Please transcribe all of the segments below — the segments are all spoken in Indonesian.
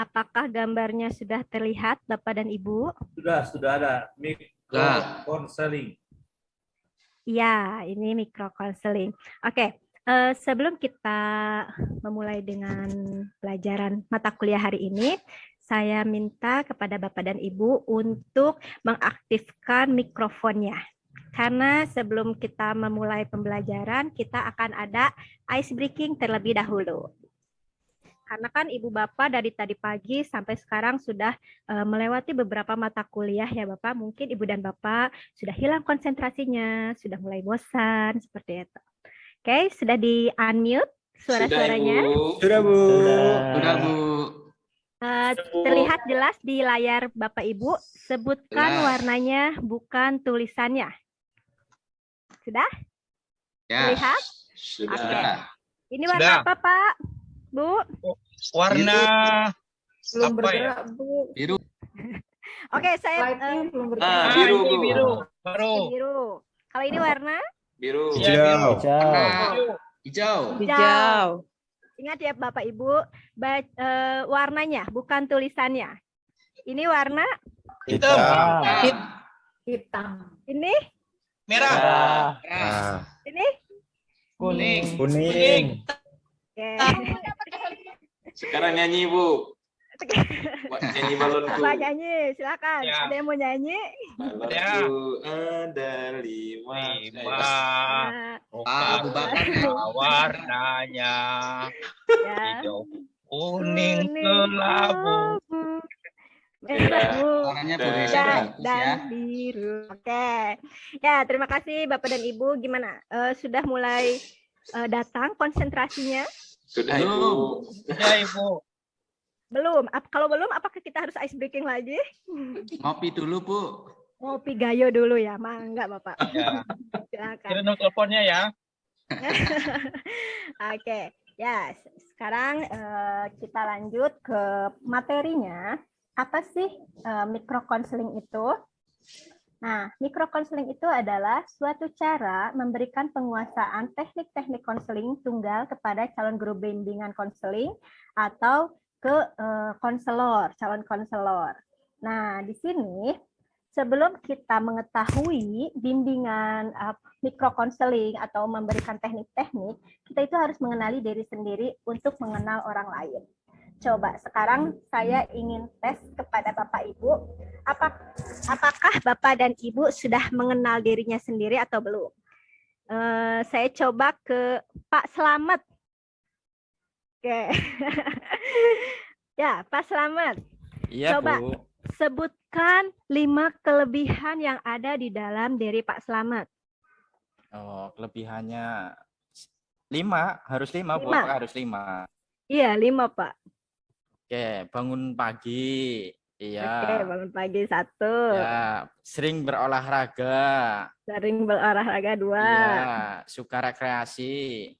Apakah gambarnya sudah terlihat, Bapak dan Ibu? Sudah ada micro counseling. Ya, ini micro counseling. Oke, sebelum kita memulai dengan pelajaran mata kuliah hari ini, saya minta kepada Bapak dan Ibu untuk mengaktifkan mikrofonnya. Karena sebelum kita memulai pembelajaran, kita akan ada ice breaking terlebih dahulu. Karena kan Ibu Bapak dari tadi pagi sampai sekarang sudah melewati beberapa mata kuliah ya Bapak. Mungkin Ibu dan Bapak sudah hilang konsentrasinya, sudah mulai bosan, seperti itu. Oke, sudah di-unmute suara-suaranya? Sudah, Bu. Sudah, Bu. Terlihat jelas di layar Bapak Ibu. Sebutkan warnanya, bukan tulisannya. Sudah? Ya. Terlihat? Sudah. Oke. Ini warna apa, Pak? Bu? Warna belum apa bergerak, ya? Bu. Biru. Oke, saya Lighting belum bergerak. Biru, Bu. biru. Baru. biru. Kalau ini warna Biru. Ya, biru. Warna hijau. hijau. Ingat ya Bapak Ibu, warnanya bukan tulisannya. Ini warna Hitam. Hitam. ini, Merah. ini. Kuning. Oke. Sekarang nyanyi, Bu. Buat nyanyi balonku. Apa nyanyi? Silakan. Ya. Ada yang mau nyanyi? Balonku ada 5. Nah, Abu Bakar. Warnanya ya. hijau, kuning, kelabu. Merah, Tangannya Bu Reza dan, bagus ya. dan biru. Oke. Ya, terima kasih Bapak dan Ibu. Gimana? Sudah mulai datang konsentrasinya? Sudah, Ibu. Ya, Ibu. Belum. Kalau belum, apakah kita harus ice breaking lagi? Ngopi dulu, Bu. Ngopi gayo dulu ya, mangga Bapak. Ya. Silakan. Kirim nomor teleponnya ya. Oke, ya sekarang kita lanjut ke materinya. Apa sih micro counseling itu? Nah, micro counseling itu adalah suatu cara memberikan penguasaan teknik-teknik konseling tunggal kepada calon guru bimbingan konseling atau ke konselor, calon konselor. Nah, di sini sebelum kita mengetahui bimbingan micro counseling atau memberikan teknik-teknik, kita itu harus mengenali diri sendiri untuk mengenal orang lain. Coba sekarang saya ingin tes kepada Bapak Ibu, apakah Bapak dan Ibu sudah mengenal dirinya sendiri atau belum? Saya coba ke Pak Slamet. Oke. Ya, Pak Slamet. Iya, Coba Bu. sebutkan 5 kelebihan yang ada di dalam diri Pak Slamet. Oh, kelebihannya 5, harus 5, Bu. 5. Apakah harus 5? Iya, 5, Pak. Oke, bangun pagi. Iya. Oke, bangun pagi 1. Ya, sering berolahraga. Sering berolahraga 2. Iya, suka rekreasi.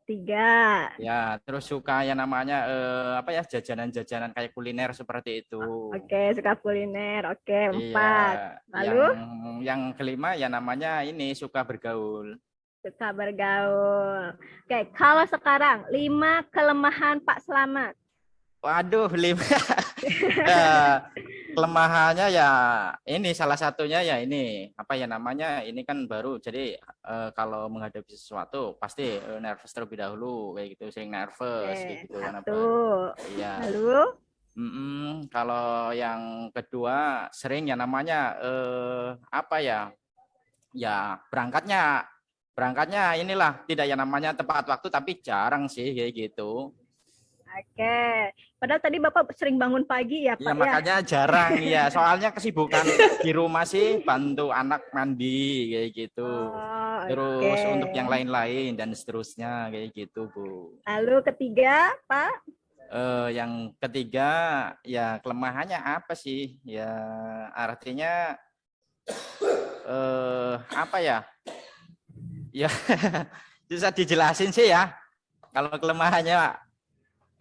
3. Ya, terus suka yang namanya apa ya, jajanan-jajanan kayak kuliner seperti itu. Oke, suka kuliner. Oke, 4. Iya. Lalu Yang kelima ya namanya ini suka bergaul. suka bergaul. Oke, kalau sekarang 5 kelemahan Pak Slamet. Waduh, 5. Ya, kelemahannya ya ini salah satunya ya ini apa ya namanya, ini kan baru jadi kalau menghadapi sesuatu pasti nervous terlebih dahulu kayak gitu, sering nervous kayak gitu kan. 1. Iya. Lalu Kalau yang kedua sering ya namanya apa ya, ya berangkatnya inilah tidak yang namanya tepat waktu, tapi jarang sih kayak gitu. Oke, padahal tadi Bapak sering bangun pagi ya Pak Ya makanya jarang ya, soalnya kesibukan di rumah sih, bantu anak mandi kayak gitu. Oh, Terus oke. untuk yang lain-lain dan seterusnya kayak gitu, Bu. Lalu ketiga Pak? Yang ketiga ya kelemahannya apa sih? Ya artinya apa ya? Ya bisa dijelasin sih ya. Kalau kelemahannya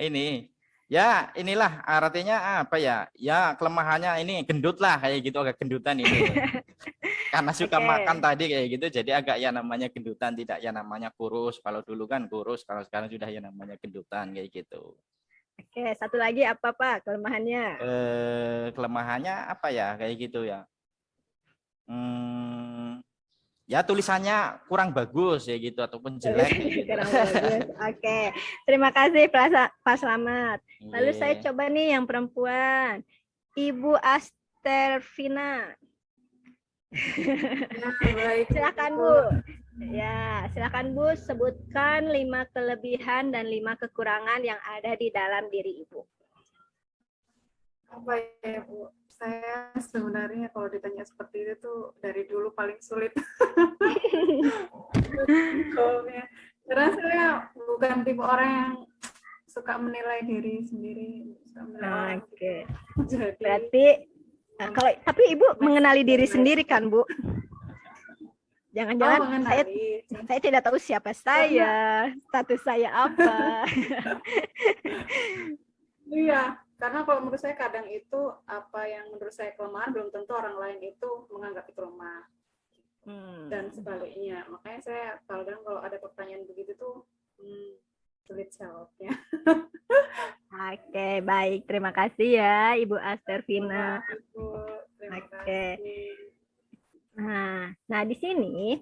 ini ya inilah artinya apa ya, ya kelemahannya ini gendut lah kayak gitu, agak gendutan ini karena suka makan tadi kayak gitu, jadi agak ya namanya gendutan, tidak ya namanya kurus. Kalau dulu kan kurus, kalau sekarang sudah ya namanya gendutan kayak gitu. Oke, satu lagi apa Pak kelemahannya? Kelemahannya apa ya kayak gitu ya? Ya tulisannya kurang bagus ya gitu ataupun jelek gitu. Kurang bagus. Oke, terima kasih Pak Slamet. Lalu saya Iya. coba nih yang perempuan, Ibu Astervina. Ya, baik. Silakan Bu. Ya, silakan Bu sebutkan 5 kelebihan dan 5 kekurangan yang ada di dalam diri Ibu. Apa ya, Bu? Saya sebenarnya kalau ditanya seperti itu tuh dari dulu paling sulit. Karena saya bukan tipe orang yang suka menilai diri sendiri. Suka menilai orang. Oke. Jadi, Berarti kalau tapi Ibu mengenali diri sendiri kan, Bu? Jangan-jangan mengenali. saya tidak tahu siapa saya, status saya apa. Iya, karena kalau menurut saya kadang itu apa yang menurut saya kelemahan belum tentu orang lain itu menganggap itu lemah. Dan sebaliknya. Makanya saya kadang kalau ada pertanyaan begitu tuh sulit jawabnya. Oke, baik. Terima kasih ya, Ibu Astervina. Terima Oke. kasih. Nah di sini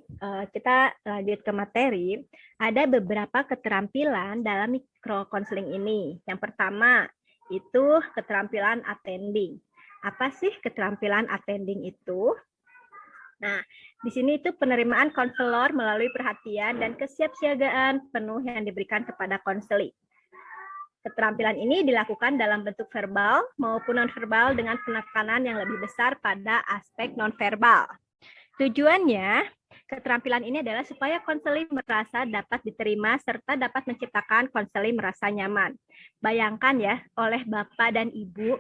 kita lanjut ke materi. Ada beberapa keterampilan dalam microcounseling ini. Yang pertama itu keterampilan attending. Apa sih keterampilan attending itu? Nah, di sini itu penerimaan konselor melalui perhatian dan kesiapsiagaan penuh yang diberikan kepada konseling. Keterampilan ini dilakukan dalam bentuk verbal maupun nonverbal dengan penekanan yang lebih besar pada aspek nonverbal. Tujuannya, keterampilan ini adalah supaya konseling merasa dapat diterima serta dapat menciptakan konseling merasa nyaman. Bayangkan ya, oleh Bapak dan Ibu,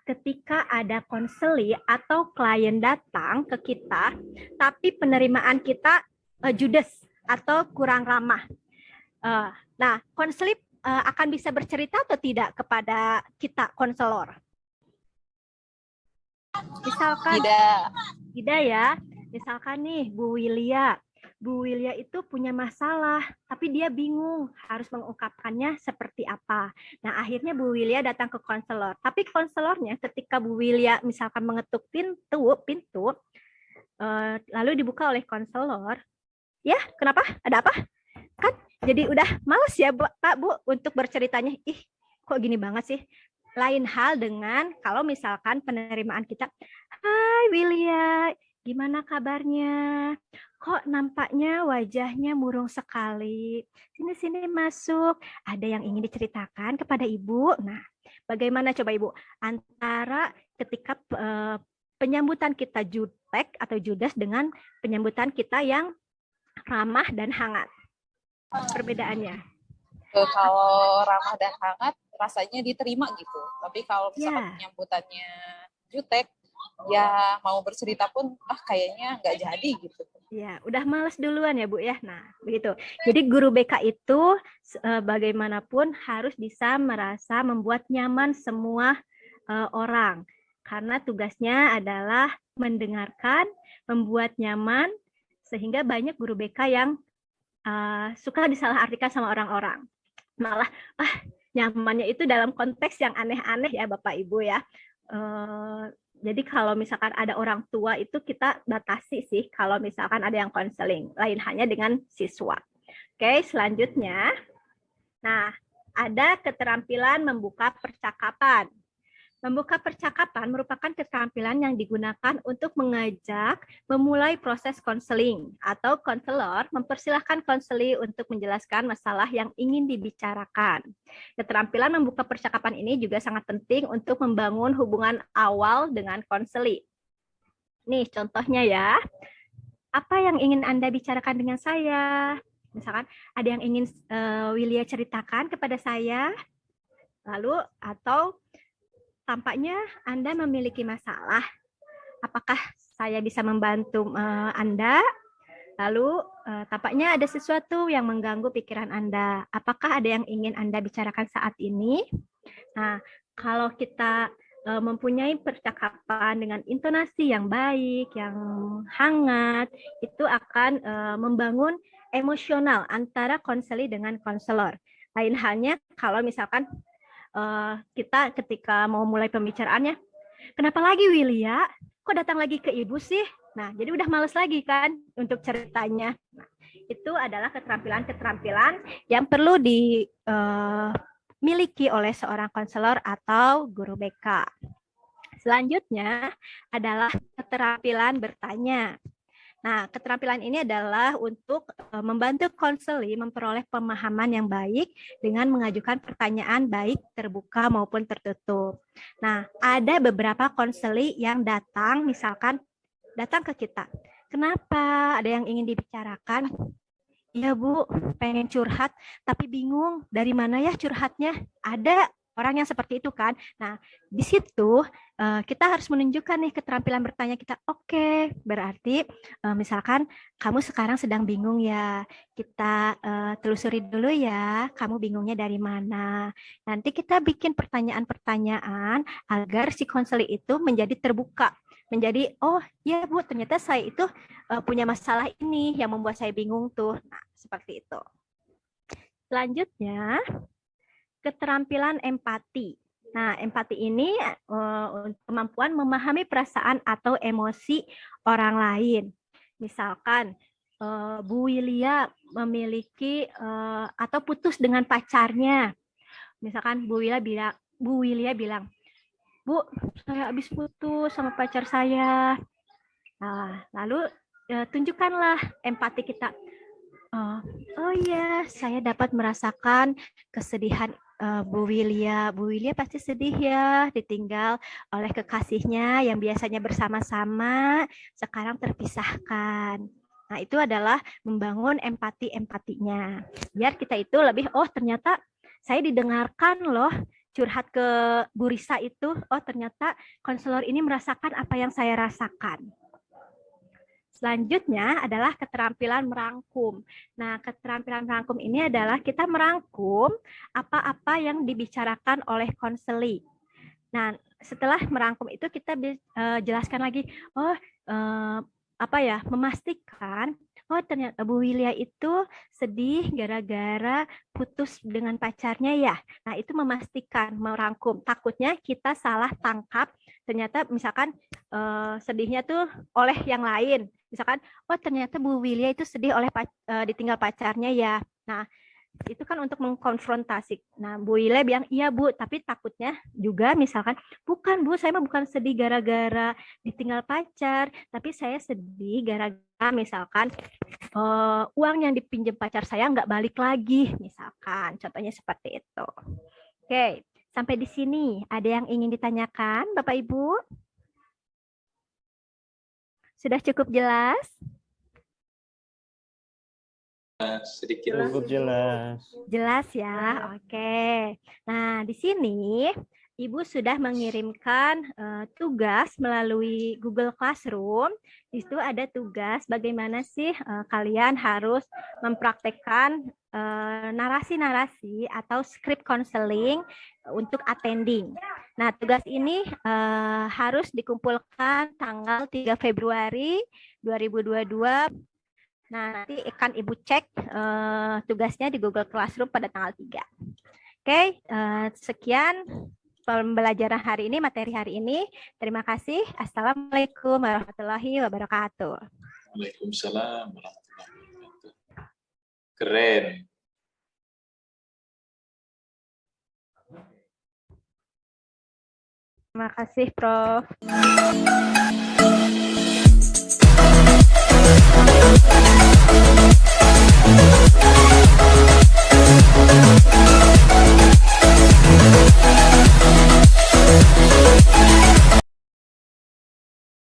ketika ada konseling atau klien datang ke kita, tapi penerimaan kita judes atau kurang ramah. Nah, konseling akan bisa bercerita atau tidak kepada kita konselor? Misalkan tidak ya. Misalkan nih Bu Wilia itu punya masalah, tapi dia bingung harus mengungkapkannya seperti apa. Nah, akhirnya Bu Wilia datang ke konselor. Tapi konselornya ketika Bu Wilia misalkan mengetuk pintu, lalu dibuka oleh konselor, ya kenapa? Ada apa? Kan jadi udah males ya Pak Bu untuk berceritanya. Ih, kok gini banget sih? Lain hal dengan kalau misalkan penerimaan kita, hai Wilia, gimana kabarnya? Kok nampaknya wajahnya murung sekali. Sini masuk. Ada yang ingin diceritakan kepada Ibu? Nah, bagaimana coba Ibu? Antara ketika penyambutan kita jutek atau judes dengan penyambutan kita yang ramah dan hangat. Perbedaannya. Kalau ramah dan hangat rasanya diterima gitu. Tapi kalau misalkan penyambutannya jutek, ya mau bercerita pun kayaknya nggak jadi gitu. Ya, udah males duluan ya Bu ya. Nah, begitu. Jadi guru BK itu bagaimanapun harus bisa merasa membuat nyaman semua orang. Karena tugasnya adalah mendengarkan, membuat nyaman, sehingga banyak guru BK yang suka disalahartikan sama orang-orang. Malah, nyamannya itu dalam konteks yang aneh-aneh ya Bapak Ibu ya. Jadi kalau misalkan ada orang tua itu kita batasi sih kalau misalkan ada yang konseling. Lain hanya dengan siswa. Oke, selanjutnya. Nah, ada keterampilan membuka percakapan. Membuka percakapan merupakan keterampilan yang digunakan untuk mengajak memulai proses konseling atau konselor mempersilahkan konseli untuk menjelaskan masalah yang ingin dibicarakan. Keterampilan membuka percakapan ini juga sangat penting untuk membangun hubungan awal dengan konseli. Nih contohnya ya, apa yang ingin Anda bicarakan dengan saya? Misalkan ada yang ingin Wilia ceritakan kepada saya, lalu atau tampaknya Anda memiliki masalah. Apakah saya bisa membantu Anda? Lalu tampaknya ada sesuatu yang mengganggu pikiran Anda. Apakah ada yang ingin Anda bicarakan saat ini? Nah, kalau kita mempunyai percakapan dengan intonasi yang baik, yang hangat, itu akan membangun emosional antara konseli dengan konselor. Lain halnya kalau misalkan kita ketika mau mulai pembicaraannya, kenapa lagi Wilya? Kok datang lagi ke ibu sih? Nah, jadi udah males lagi kan untuk ceritanya. Nah, itu adalah keterampilan-keterampilan yang perlu dimiliki oleh seorang konselor atau guru BK. Selanjutnya adalah keterampilan bertanya. Nah, keterampilan ini adalah untuk membantu konseli memperoleh pemahaman yang baik dengan mengajukan pertanyaan baik terbuka maupun tertutup. Nah, ada beberapa konseli yang datang, misalkan datang ke kita. Kenapa? Ada yang ingin dibicarakan? Iya Bu, pengen curhat, tapi bingung dari mana ya curhatnya. Ada orang yang seperti itu kan. Nah, di situ kita harus menunjukkan nih keterampilan bertanya kita. Oke, berarti misalkan kamu sekarang sedang bingung ya. Kita telusuri dulu ya, kamu bingungnya dari mana. Nanti kita bikin pertanyaan-pertanyaan agar si konseli itu menjadi terbuka. Menjadi, oh ya Bu, ternyata saya itu punya masalah ini yang membuat saya bingung tuh. Nah, seperti itu. Selanjutnya, keterampilan empati. Nah, empati ini kemampuan memahami perasaan atau emosi orang lain. Misalkan Bu Wilya memiliki atau putus dengan pacarnya. Misalkan Bu Wilya bilang, Bu, saya habis putus sama pacar saya. Nah, lalu tunjukkanlah empati kita. Oh iya, saya dapat merasakan kesedihan Bu Wilya. Bu Wilya pasti sedih ya, ditinggal oleh kekasihnya yang biasanya bersama-sama, sekarang terpisahkan. Nah, itu adalah membangun empati-empatinya. Biar kita itu lebih, oh ternyata saya didengarkan loh, curhat ke Bu Risa itu, oh ternyata konselor ini merasakan apa yang saya rasakan. Selanjutnya adalah keterampilan merangkum. Nah, keterampilan merangkum ini adalah kita merangkum apa-apa yang dibicarakan oleh konseli. Nah, setelah merangkum itu kita jelaskan lagi, memastikan, oh ternyata Bu Wilya itu sedih gara-gara putus dengan pacarnya ya. Nah, itu memastikan, merangkum. Takutnya kita salah tangkap, ternyata misalkan sedihnya tuh oleh yang lain. Misalkan, oh ternyata Bu Wilya itu sedih oleh ditinggal pacarnya ya. Nah, itu kan untuk mengkonfrontasi. Nah, Bu Wilya bilang, iya Bu, tapi takutnya juga misalkan, bukan Bu, saya mah bukan sedih gara-gara ditinggal pacar, tapi saya sedih gara-gara misalkan uang yang dipinjam pacar saya nggak balik lagi, misalkan. Contohnya seperti itu. Oke, sampai di sini ada yang ingin ditanyakan, Bapak Ibu? Sudah cukup jelas? Sedikit. Cukup jelas. Jelas ya, oke. Nah, di sini Ibu sudah mengirimkan tugas melalui Google Classroom. Di situ ada tugas bagaimana sih kalian harus mempraktekkan narasi-narasi atau script counseling untuk attending. Nah, tugas ini harus dikumpulkan tanggal 3 Februari 2022. Nah, nanti akan Ibu cek tugasnya di Google Classroom pada tanggal 3. Oke, sekian pembelajaran hari ini, materi hari ini. Terima kasih. Assalamualaikum warahmatullahi wabarakatuh. Waalaikumsalam warahmatullahi wabarakatuh. Keren. Terima kasih, Prof.